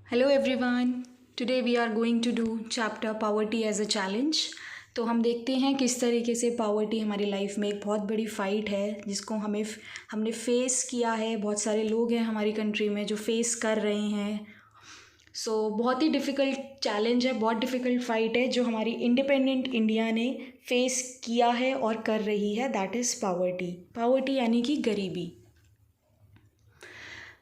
Hello everyone. Today we are going to do chapter poverty as a challenge. तो हम देखते हैं किस तरीके से पावर्टी हमारी लाइफ में एक बहुत बड़ी फ़ाइट है जिसको हमने फेस किया है। बहुत सारे लोग हैं हमारी कंट्री में जो फेस कर रहे हैं। बहुत ही डिफ़िकल्ट चैलेंज है, बहुत डिफ़िकल्ट फ़ाइट है जो हमारी इंडिपेंडेंट इंडिया ने फेस किया है और कर रही है। That is poverty. पावर्टी यानी कि गरीबी।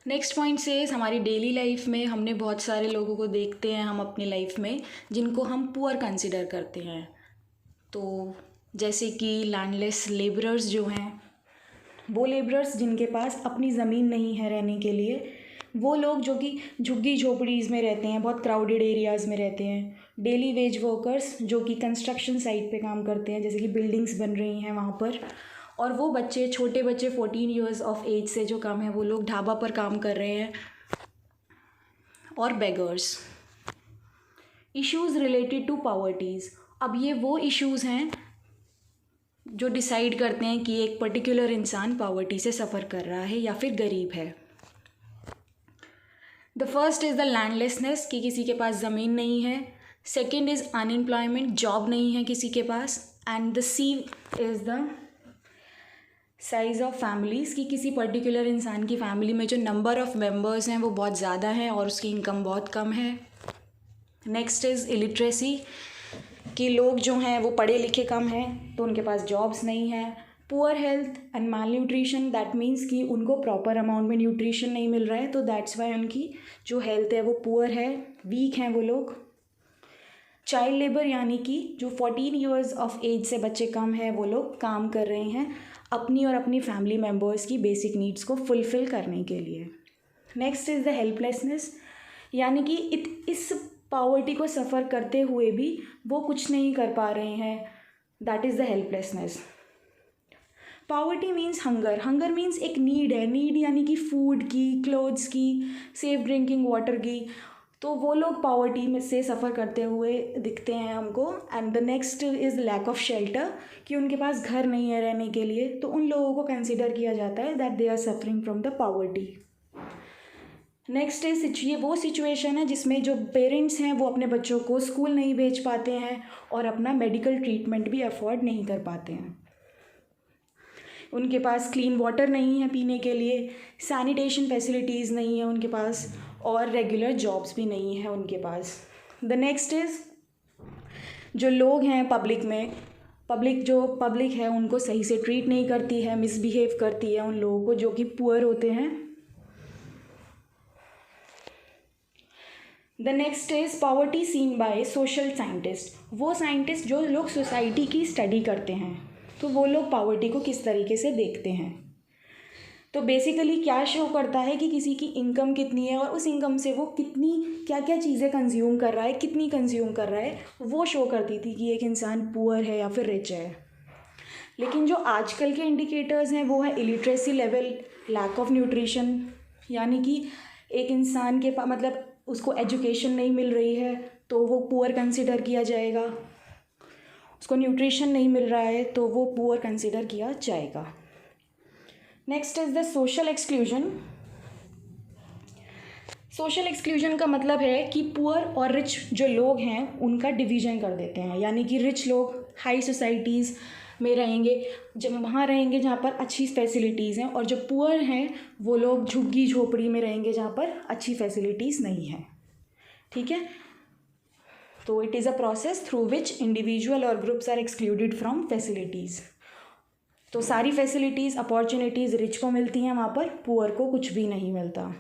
नेक्स्ट पॉइंट से हमारी डेली लाइफ में हमने बहुत सारे लोगों को देखते हैं हम अपनी लाइफ में जिनको हम पुअर कंसिडर करते हैं। तो जैसे कि लैंडलेस लेबरर्स जो हैं, वो लेबरर्स जिनके पास अपनी ज़मीन नहीं है रहने के लिए, वो लोग जो कि झुग्गी झोपड़ीज़ में रहते हैं, बहुत क्राउडेड एरियाज़ में रहते हैं। डेली वेज वर्कर्स जो कि कंस्ट्रक्शन साइट पे काम करते हैं, जैसे कि बिल्डिंग्स बन रही हैं वहाँ पर। और वो बच्चे, छोटे बच्चे 14 ईयर्स ऑफ एज से जो कम है, वो लोग ढाबा पर काम कर रहे हैं। और beggars. Issues related to poverties. अब ये वो इश्यूज़ हैं जो डिसाइड करते हैं कि एक पर्टिकुलर इंसान पावर्टी से सफ़र कर रहा है या फिर गरीब है। द फर्स्ट इज़ द लैंडलेसनेस, कि किसी के पास ज़मीन नहीं है। सेकेंड इज़ अनएम्प्लॉयमेंट, जॉब नहीं है किसी के पास। And the C is the size of families, कि किसी पर्टिकुलर इंसान की फैमिली में जो नंबर ऑफ़ मेंबर्स हैं वो बहुत ज़्यादा हैं और उसकी इनकम बहुत कम है। नेक्स्ट इज़ इलिटरेसी, कि लोग जो हैं वो पढ़े लिखे कम हैं तो उनके पास जॉब्स नहीं है। Poor health and mall nutrition, that means कि उनको प्रॉपर अमाउंट में न्यूट्रिशन नहीं मिल रहा है, तो दैट्स वाई उनकी जो हेल्थ है वो पुअर है, वीक हैं वो लोग। चाइल्ड लेबर, यानी कि जो 14 ईयर्स ऑफ एज से बच्चे कम हैं वो लोग काम कर रहे हैं अपनी और अपनी फैमिली मेम्बर्स की बेसिक नीड्स को फुलफ़िल करने के लिए। नेक्स्ट इज़ द हेल्पलेसनेस, यानी कि इस पावर्टी को सफ़र करते हुए भी वो कुछ नहीं कर पा रहे हैं। That is the helplessness. Poverty means hunger. Hunger means एक नीड है। नीड यानी कि फूड की, क्लोथ्स की, सेफ ड्रिंकिंग वाटर की। तो वो लोग पावर्टी में से सफ़र करते हुए दिखते हैं हमको। And the next is lack of shelter, कि उनके पास घर नहीं है रहने के लिए, तो उन लोगों को कंसिडर किया जाता है that they are suffering from the poverty. Next is ये वो सिचुएशन है जिसमें जो पेरेंट्स हैं वो अपने बच्चों को स्कूल नहीं भेज पाते हैं और अपना मेडिकल ट्रीटमेंट भी अफोर्ड नहीं कर पाते हैं। उनके पास क्लीन वाटर नहीं है पीने के लिए, सैनिटेशन फैसिलिटीज़ नहीं है उनके पास, और रेगुलर जॉब्स भी नहीं है उनके पास। द नेक्स्ट इज़ जो लोग हैं पब्लिक में, पब्लिक है उनको सही से ट्रीट नहीं करती है, मिसबिहेव करती है उन लोगों को जो कि पुअर होते हैं। The next is poverty seen by social scientist. वो साइंटिस्ट जो लोग सोसाइटी की स्टडी करते हैं, तो वो लोग पॉवर्टी को किस तरीके से देखते हैं। तो बेसिकली क्या शो करता है कि किसी की इनकम कितनी है और उस इनकम से वो कितनी क्या क्या चीज़ें कंज्यूम कर रहा है, कितनी कंज्यूम कर रहा है, वो शो करती थी कि एक इंसान पुअर है या फिर रिच है। लेकिन जो आजकल के इंडिकेटर्स हैं वो है illiteracy level, lack of nutrition, यानी कि एक इंसान के पास मतलब उसको एजुकेशन नहीं मिल रही है तो वो पुअर कंसिडर किया जाएगा। उसको न्यूट्रिशन नहीं मिल रहा है तो वो पुअर कंसिडर किया जाएगा। Next is the social exclusion. Social exclusion का मतलब है कि पुअर और रिच जो लोग हैं उनका डिवीज़न कर देते हैं, यानी कि रिच लोग हाई सोसाइटीज़ में रहेंगे, जब वहाँ रहेंगे जहाँ पर अच्छी फैसिलिटीज़ हैं, और जो पुअर हैं वो लोग झुग्गी झोपड़ी में रहेंगे जहाँ पर अच्छी फैसिलिटीज़ नहीं हैं। ठीक है, तो it is a process through which individual और groups are excluded from facilities. तो सारी फैसिलिटीज़, अपॉर्चुनिटीज़ रिच को मिलती हैं, वहाँ पर पुअर को कुछ भी नहीं मिलता।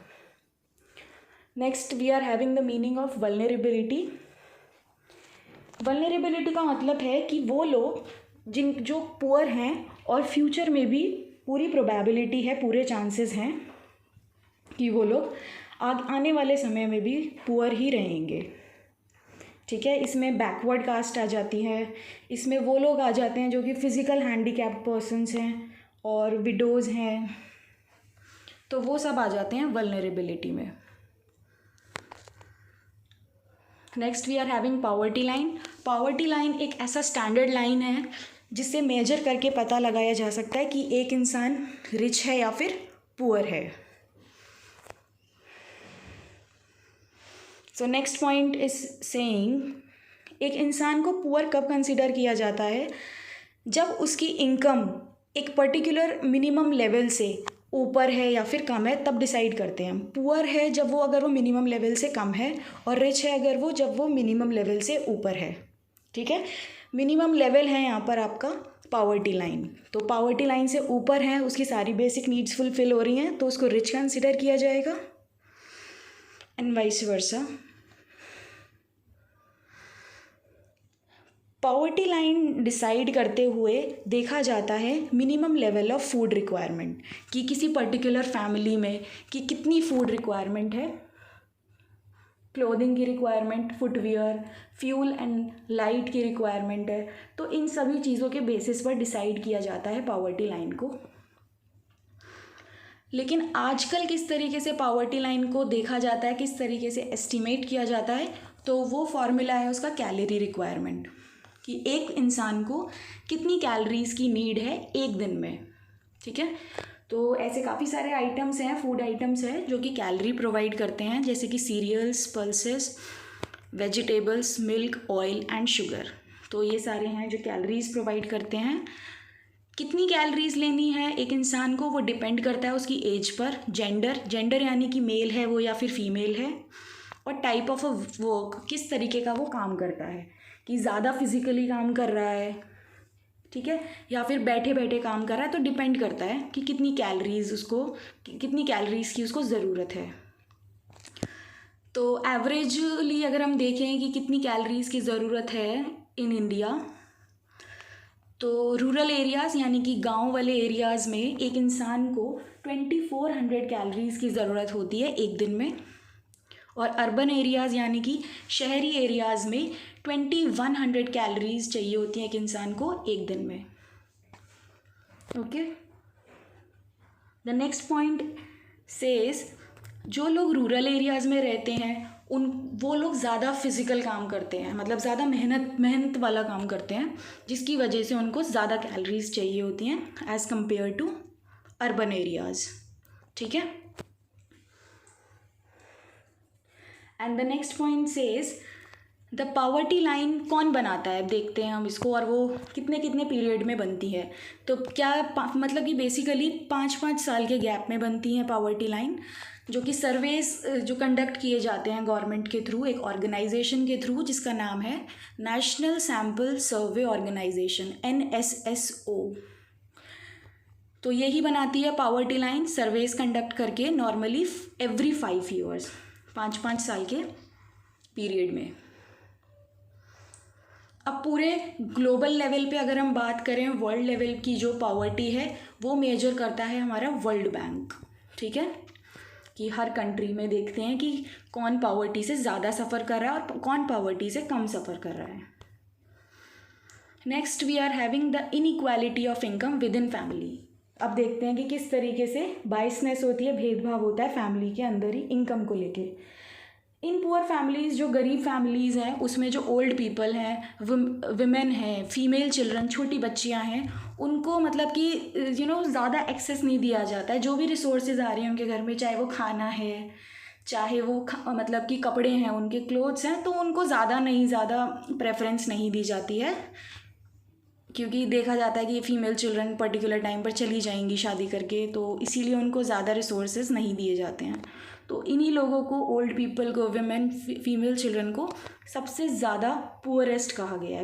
Next we are having the meaning of vulnerability. Vulnerability का मतलब है कि वो लोग जो पुअर हैं और फ्यूचर में भी पूरी प्रोबेबिलिटी है, पूरे चांसेस हैं कि वो लोग आने वाले समय में भी पुअर ही रहेंगे। ठीक है, इसमें बैकवर्ड कास्ट आ जाती है, इसमें वो लोग आ जाते हैं जो कि फिज़िकल हैंडीकैप्ड पर्सनस हैं और विडोज़ हैं, तो वो सब आ जाते हैं वल्नरेबिलिटी में। Next we are having poverty line. Poverty line एक ऐसा स्टैंडर्ड लाइन है जिससे मेजर करके पता लगाया जा सकता है कि एक इंसान रिच है या फिर पुअर है। So next point is saying एक इंसान को पुअर कब कंसिडर किया जाता है, जब उसकी इनकम एक पर्टिकुलर मिनिमम लेवल से ऊपर है या फिर कम है, तब डिसाइड करते हैं। पुअर है जब वो अगर वो मिनिमम लेवल से कम है, और रिच है अगर वो जब वो मिनिमम लेवल से ऊपर है। ठीक है, मिनिमम लेवल है यहाँ पर आपका पॉवर्टी लाइन, तो पॉवर्टी लाइन से ऊपर है, उसकी सारी बेसिक नीड्स फुलफिल हो रही हैं, तो उसको रिच कंसिडर किया जाएगा, and vice versa. Poverty line decide करते हुए देखा जाता है minimum level of food requirement, कि किसी पर्टिकुलर फैमिली में कि कितनी फूड रिक्वायरमेंट है, क्लोथिंग की requirement, footwear, fuel and light की रिक्वायरमेंट है। तो इन सभी चीज़ों के बेसिस पर डिसाइड किया जाता है पॉवर्टी लाइन को। लेकिन आजकल किस तरीके से पॉवर्टी लाइन को देखा जाता है, किस तरीके से एस्टिमेट किया जाता है, तो वो फॉर्मूला है उसका कैलोरी रिक्वायरमेंट, कि एक इंसान को कितनी कैलोरीज की नीड है एक दिन में। ठीक है, तो ऐसे काफ़ी सारे आइटम्स हैं, फूड आइटम्स हैं जो कि कैलोरी प्रोवाइड करते हैं, जैसे कि cereals, pulses, vegetables, milk, oil and sugar. तो ये सारे हैं जो कैलोरीज प्रोवाइड करते हैं। कितनी कैलोरीज लेनी है एक इंसान को, वो डिपेंड करता है उसकी एज पर, जेंडर यानी कि मेल है वो या फिर फीमेल है, और टाइप ऑफ अ वर्क, किस तरीके का वो काम करता है, कि ज़्यादा फिजिकली काम कर रहा है, ठीक है, या फिर बैठे बैठे काम कर रहा है। तो डिपेंड करता है कि कितनी कैलोरीज की उसको ज़रूरत है। तो एवरेजली अगर हम देखें कि कितनी कैलोरीज की ज़रूरत है इन इंडिया, तो रूरल एरियाज़ यानी कि गांव वाले एरियाज़ में एक इंसान को 2400 कैलोरीज की ज़रूरत होती है एक दिन में, और अर्बन एरियाज़ यानी कि शहरी एरियाज़ में 2100 कैलोरीज चाहिए होती हैं एक इंसान को एक दिन में। Okay, the next point says जो लोग रूरल एरियाज़ में रहते हैं वो लोग ज़्यादा फिजिकल काम करते हैं, मतलब ज़्यादा मेहनत वाला काम करते हैं, जिसकी वजह से उनको ज़्यादा कैलोरीज चाहिए होती हैं as compare to urban areas. ठीक है, and the next point says the poverty line कौन बनाता है, देखते हैं हम इसको, और वो कितने कितने पीरियड में बनती है। तो क्या मतलब कि बेसिकली 5-5 साल के गैप में बनती है पॉवर्टी लाइन, जो कि सर्वेस जो कंडक्ट किए जाते हैं गवर्नमेंट के थ्रू, एक ऑर्गेनाइजेशन के थ्रू जिसका नाम है नेशनल सैम्पल सर्वे ऑर्गेनाइजेशन, NSSO। तो यही बनाती है पॉवर्टी लाइन, सर्वेस कंडक्ट करके नॉर्मली एवरी 5 ईयर्स, 5-5 साल के पीरियड में। अब पूरे ग्लोबल लेवल पे अगर हम बात करें, वर्ल्ड लेवल की जो पॉवर्टी है वो मेजर करता है हमारा वर्ल्ड बैंक। ठीक है, कि हर कंट्री में देखते हैं कि कौन पॉवर्टी से ज़्यादा सफ़र कर रहा है और कौन पॉवर्टी से कम सफ़र कर रहा है। Next we are having the inequality of income within family. अब देखते हैं कि किस तरीके से बायसनेस होती है, भेदभाव होता है फैमिली के अंदर ही इनकम को लेके। इन पुअर फैमिलीज़, जो गरीब फैमिलीज़ हैं, उसमें जो ओल्ड पीपल हैं, विमेन हैं, फीमेल चिल्ड्रन, छोटी बच्चियां हैं, उनको मतलब कि ज़्यादा एक्सेस नहीं दिया जाता है। जो भी रिसोर्सेज आ रही हैं उनके घर में, चाहे वो खाना है, चाहे वो मतलब कि कपड़े हैं, उनके क्लोथ्स हैं, तो उनको ज़्यादा प्रेफरेंस नहीं दी जाती है, क्योंकि देखा जाता है कि ये फीमेल चिल्ड्रन पर्टिकुलर टाइम पर चली जाएंगी शादी करके, तो इसीलिए उनको ज़्यादा रिसोर्सेज नहीं दिए जाते हैं। तो इन्हीं लोगों को, ओल्ड पीपल को, विमेन, फीमेल चिल्ड्रन को सबसे ज़्यादा पुअरेस्ट कहा गया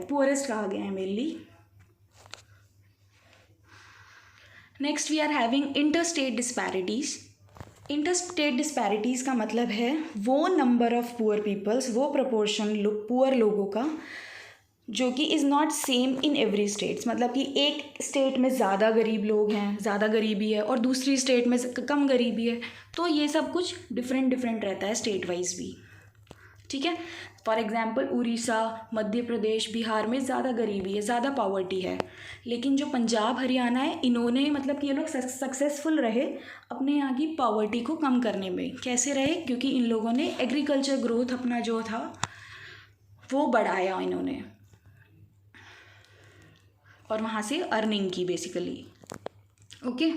है mainly. Next we are having interstate disparities. Interstate disparities का मतलब है वो नंबर ऑफ पुअर पीपल्स, वो प्रोपोर्शन पुअर लोगों का जो कि is not same in every states. मतलब कि एक स्टेट में ज़्यादा गरीब लोग हैं, ज़्यादा गरीबी है, और दूसरी स्टेट में कम गरीबी है। तो ये सब कुछ डिफरेंट रहता है स्टेट वाइज भी। ठीक है, फॉर एग्जांपल उड़ीसा, मध्य प्रदेश, बिहार में ज़्यादा गरीबी है, ज़्यादा पॉवर्टी है, लेकिन जो पंजाब, हरियाणा है, इन्होंने मतलब कि ये लोग सक्सेसफुल रहे अपने यहाँ की पॉवर्टी को कम करने में। कैसे रहे? क्योंकि इन लोगों ने एग्रीकल्चर ग्रोथ अपना जो था वो बढ़ाया इन्होंने, और वहाँ से अर्निंग की basically. Okay,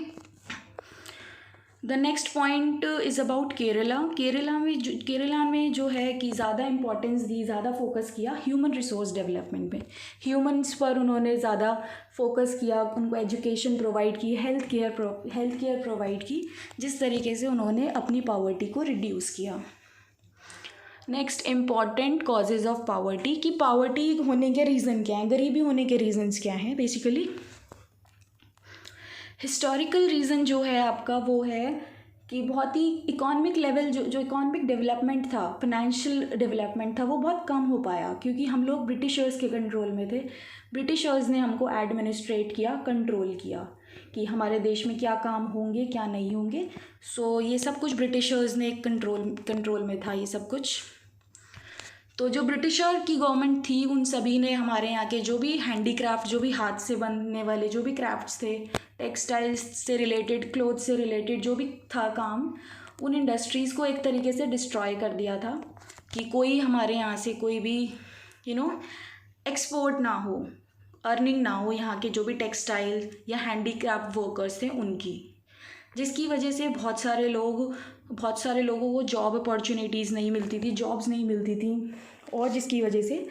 the next point is about Kerala. Kerala में जो है कि ज़्यादा इम्पोर्टेंस दी, ज़्यादा फोकस किया ह्यूमन रिसोर्स डेवलपमेंट पे। ह्यूमन्स पर उन्होंने ज़्यादा फोकस किया, उनको एजुकेशन प्रोवाइड की, हेल्थ केयर प्रोवाइड की, जिस तरीके से उन्होंने अपनी पॉवर्टी को रिड्यूस किया। Next important causes of poverty, कि पॉवर्टी होने के रीज़न क्या हैं, गरीबी होने के रीजंस क्या हैं। बेसिकली हिस्टोरिकल रीज़न जो है आपका वो है कि बहुत ही इकोनॉमिक लेवल जो इकोनॉमिक डेवलपमेंट था, फाइनेंशियल डेवलपमेंट था, वो बहुत कम हो पाया क्योंकि हम लोग ब्रिटिशर्स के कंट्रोल में थे। ब्रिटिशर्स ने हमको एडमिनिस्ट्रेट किया, कंट्रोल किया कि हमारे देश में क्या काम होंगे क्या नहीं होंगे। सो ये सब कुछ ब्रिटिशर्स ने कंट्रोल में था ये सब कुछ। तो जो ब्रिटिशर की गवर्नमेंट थी उन सभी ने हमारे यहाँ के जो भी हैंडीक्राफ्ट, जो भी हाथ से बनने वाले जो भी क्राफ्ट्स थे, टेक्सटाइल्स से रिलेटेड, क्लोथ से रिलेटेड जो भी था काम, उन इंडस्ट्रीज़ को एक तरीके से डिस्ट्रॉय कर दिया था कि कोई हमारे यहाँ से कोई भी एक्सपोर्ट ना हो, अर्निंग ना हो यहाँ के जो भी टेक्सटाइल या हैंडीक्राफ्ट वर्कर्स थे उनकी, जिसकी वजह से बहुत सारे लोगों को जॉब अपॉर्चुनिटीज़ नहीं मिलती थी, जॉब्स नहीं मिलती थी, और जिसकी वजह से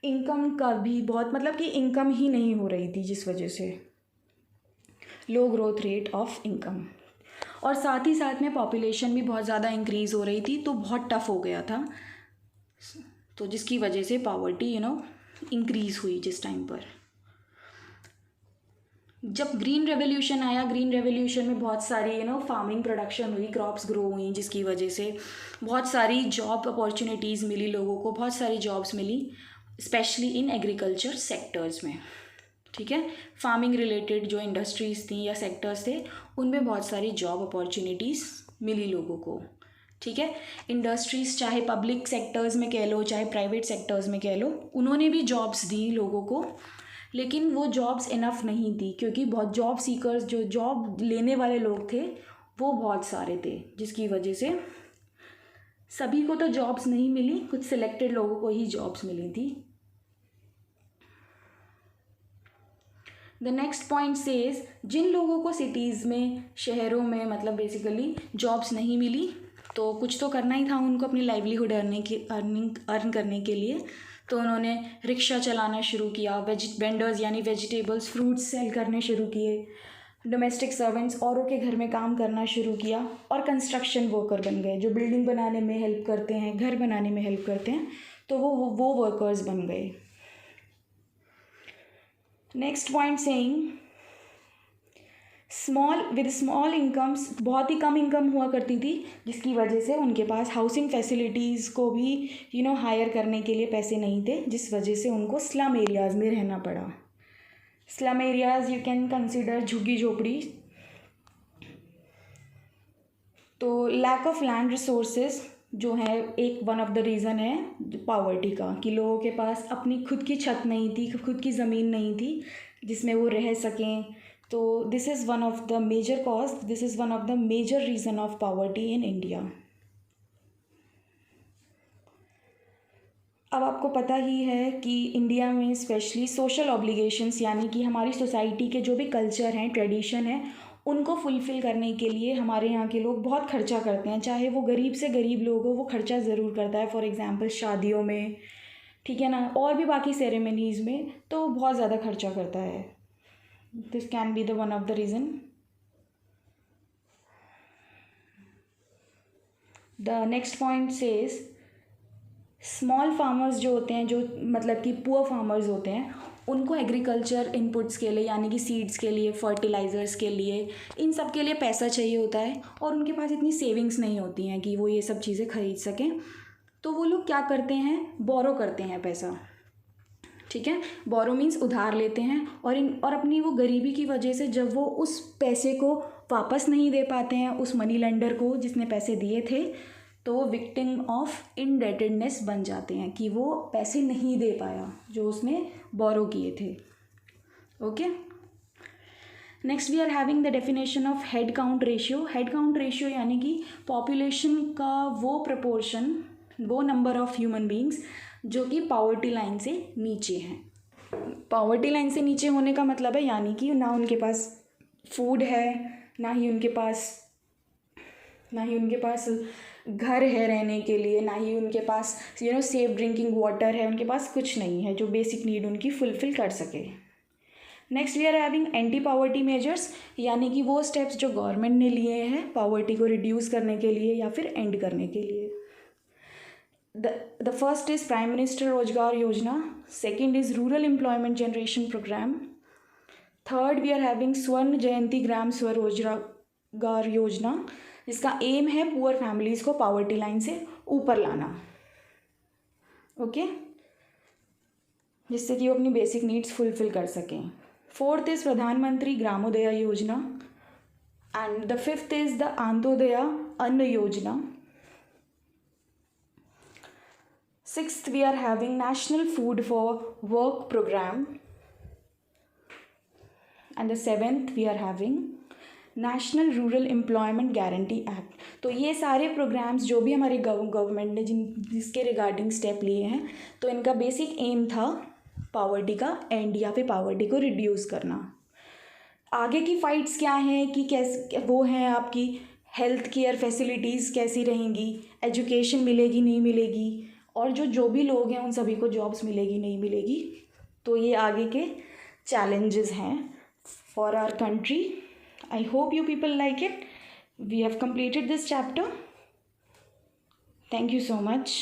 इनकम का भी बहुत मतलब कि इनकम ही नहीं हो रही थी, जिस वजह से लो ग्रोथ रेट ऑफ इनकम, और साथ ही साथ में पॉपुलेशन भी बहुत ज़्यादा इंक्रीज़ हो रही थी, तो बहुत टफ हो गया था। तो जिसकी वजह से पॉवर्टी इंक्रीज़ हुई जिस टाइम पर। जब ग्रीन रेवोल्यूशन आया, ग्रीन रेवोल्यूशन में बहुत सारी फार्मिंग प्रोडक्शन हुई, क्रॉप्स ग्रो हुई, जिसकी वजह से बहुत सारी जॉब अपॉर्चुनिटीज़ मिली लोगों को, बहुत सारी जॉब्स मिली स्पेशली इन एग्रीकल्चर सेक्टर्स में। ठीक है, फार्मिंग रिलेटेड जो इंडस्ट्रीज़ थी या सेक्टर्स थे उनमें बहुत सारी जॉब अपॉर्चुनिटीज़ मिली लोगों को। ठीक है, इंडस्ट्रीज़ चाहे पब्लिक सेक्टर्स में कह लो चाहे प्राइवेट सेक्टर्स में कह लो, उन्होंने भी जॉब्स दी लोगों को, लेकिन वो जॉब्स इनफ नहीं थी क्योंकि बहुत जॉब सीकर्स, जो जॉब लेने वाले लोग थे वो बहुत सारे थे, जिसकी वजह से सभी को तो जॉब्स नहीं मिली, कुछ सिलेक्टेड लोगों को ही जॉब्स मिली थी। द नेक्स्ट पॉइंट सेज, जिन लोगों को सिटीज़ में, शहरों में मतलब बेसिकली जॉब्स नहीं मिली, तो कुछ तो करना ही था उनको अपनी लाइवलीहुड अर्न करने के लिए, तो उन्होंने रिक्शा चलाना शुरू किया, वेंडर्स यानी वेजिटेबल्स, फ्रूट्स सेल करने शुरू किए, डोमेस्टिक सर्वेंट्स औरों के घर में काम करना शुरू किया, और कंस्ट्रक्शन वर्कर बन गए, जो बिल्डिंग बनाने में हेल्प करते हैं, घर बनाने में हेल्प करते हैं, तो वो वर्कर्स बन गए। Next point saying, small incomes, बहुत ही कम इनकम हुआ करती थी, जिसकी वजह से उनके पास हाउसिंग फैसिलिटीज़ को भी हायर करने के लिए पैसे नहीं थे, जिस वजह से उनको स्लम एरियाज़ में रहना पड़ा। Slum areas you can consider झुग्गी झोपड़ी। तो लैक ऑफ लैंड रिसोर्सेज जो है एक वन ऑफ द रीज़न है पॉवर्टी का, कि लोगों के पास अपनी खुद की छत नहीं थी, खुद की ज़मीन नहीं थी जिसमें वो रह सकें। तो this is one of the major cause, this is one of the major reason of poverty in India. अब आपको पता ही है कि इंडिया में स्पेशली सोशल ऑब्लिगेशंस, यानी कि हमारी सोसाइटी के जो भी कल्चर हैं, ट्रेडिशन है, उनको फुलफ़िल करने के लिए हमारे यहाँ के लोग बहुत खर्चा करते हैं, चाहे वो गरीब से गरीब लोग हो, वो खर्चा ज़रूर करता है। फॉर एग्ज़ाम्पल शादियों में, ठीक है ना, और भी बाकी सेरेमनीज़ में तो बहुत ज़्यादा खर्चा करता है। This can be the one of the reason. The next point says, small farmers जो होते हैं, जो मतलब कि पुअर फार्मर्स होते हैं, उनको एग्रीकल्चर इनपुट्स के लिए, यानी कि सीड्स के लिए, फर्टिलाइज़र्स के लिए, इन सब के लिए पैसा चाहिए होता है, और उनके पास इतनी सेविंग्स नहीं होती हैं कि वो ये सब चीज़ें खरीद सकें। तो वो लोग क्या करते हैं, बोरो करते हैं पैसा। ठीक है, बोरो मीन्स उधार लेते हैं, और अपनी वो गरीबी की वजह से जब वो उस पैसे को वापस नहीं दे पाते हैं उस मनी लेंडर को जिसने पैसे दिए थे, तो वो विक्टिम ऑफ इंडेटेडनेस बन जाते हैं कि वो पैसे नहीं दे पाया जो उसने बोरो किए थे। Okay, next we are having the definition of head count ratio. Head count ratio यानी कि पॉपुलेशन का वो प्रपोर्शन, वो नंबर ऑफ ह्यूमन बींग्स जो कि पॉवर्टी लाइन से नीचे हैं। पॉवर्टी लाइन से नीचे होने का मतलब है यानी कि ना उनके पास फूड है, ना ही उनके पास ना ही उनके पास घर है रहने के लिए, ना ही उनके पास सेफ ड्रिंकिंग वाटर है, उनके पास कुछ नहीं है जो बेसिक नीड उनकी फुलफ़िल कर सके। Next we are having anti poverty measures, यानी कि वो स्टेप्स जो गवर्नमेंट ने लिए हैं पावर्टी को रिड्यूस करने के लिए या फिर एंड करने के लिए। The first is prime minister Rozgar Yojana, second is rural employment generation programme, third we are having Swarn Jayanti Gram Swarozgar Yojana, जिसका एम है पुअर फैमिलीज़ को पावर्टी लाइन से ऊपर लाना, ओके, जिससे कि वो अपनी बेसिक नीड्स फुलफ़िल कर सकें। फोर्थ इज़ प्रधानमंत्री ग्रामोदय योजना and the fifth is the Antyodaya अन्न योजना। Sixth, we are having National Food for Work program. And the seventh, we are having national rural employment guarantee act. तो ये सारे प्रोग्राम्स जो भी हमारी गवर्नमेंट ने जिसके रिगार्डिंग स्टेप लिए हैं, तो इनका बेसिक एम था पावर्टी का एंड या फिर पावर्टी को रिड्यूस करना। आगे की फाइट्स क्या हैं कि कैसे वो हैं, आपकी हेल्थ केयर फैसिलिटीज़ कैसी रहेंगी, एजुकेशन मिलेगी नहीं मिलेगी, और जो भी लोग हैं उन सभी को जॉब्स मिलेगी नहीं मिलेगी। तो ये आगे के challenges हैं for our country. I hope you people like it. We have completed this chapter. Thank you so much.